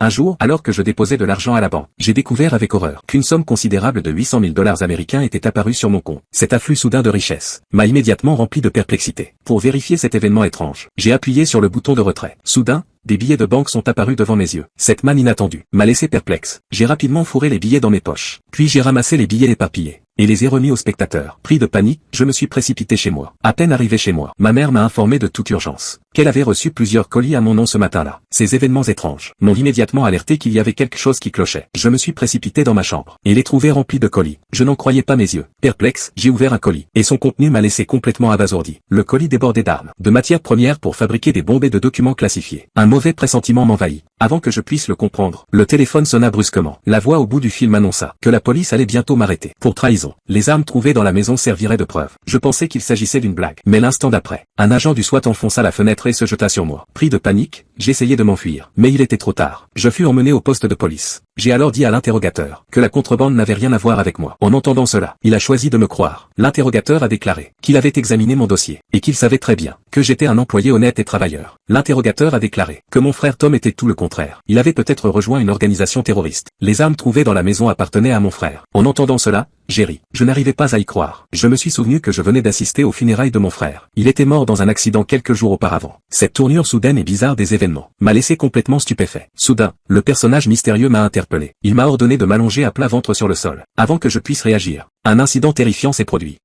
Un jour, alors que je déposais de l'argent à la banque, j'ai découvert avec horreur qu'une somme considérable de 800 000 dollars américains était apparue sur mon compte. Cet afflux soudain de richesse m'a immédiatement rempli de perplexité. Pour vérifier cet événement étrange, j'ai appuyé sur le bouton de retrait. Soudain, des billets de banque sont apparus devant mes yeux. Cette manne inattendue m'a laissé perplexe. J'ai rapidement fourré les billets dans mes poches. Puis j'ai ramassé les billets éparpillés et les ai remis aux spectateurs. Pris de panique, je me suis précipité chez moi. À peine arrivé chez moi, ma mère m'a informé de toute urgence qu'elle avait reçu plusieurs colis à mon nom ce matin-là. Ces événements étranges m'ont immédiatement alerté qu'il y avait quelque chose qui clochait. Je me suis précipité dans ma chambre et les trouvai remplis de colis. Je n'en croyais pas mes yeux. Perplexe, j'ai ouvert un colis et son contenu m'a laissé complètement abasourdi. Le colis débordait d'armes, de matières premières pour fabriquer des bombes et de documents classifiés. Un mauvais pressentiment m'envahit. Avant que je puisse le comprendre, le téléphone sonna brusquement. La voix au bout du film annonça que la police allait bientôt m'arrêter pour trahison. Les armes trouvées dans la maison serviraient de preuve. Je pensais qu'il s'agissait d'une blague. Mais l'instant d'après, un agent du SWAT enfonça la fenêtre et se jeta sur moi. Pris de panique, j'essayais de m'enfuir. Mais il était trop tard. Je fus emmené au poste de police. J'ai alors dit à l'interrogateur que la contrebande n'avait rien à voir avec moi. En entendant cela, il a choisi de me croire. L'interrogateur a déclaré qu'il avait examiné mon dossier et qu'il savait très bien que j'étais un employé honnête et travailleur. L'interrogateur a déclaré que mon frère Tom était tout le contraire. Il avait peut-être rejoint une organisation terroriste. Les armes trouvées dans la maison appartenaient à mon frère. En entendant cela, j'ai ri. Je n'arrivais pas à y croire. Je me suis souvenu que je venais d'assister aux funérailles de mon frère. Il était mort dans un accident quelques jours auparavant. Cette tournure soudaine et bizarre des événements m'a laissé complètement stupéfait. Soudain, le personnage mystérieux m'a interpellé. Il m'a ordonné de m'allonger à plat ventre sur le sol. Avant que je puisse réagir, un incident terrifiant s'est produit.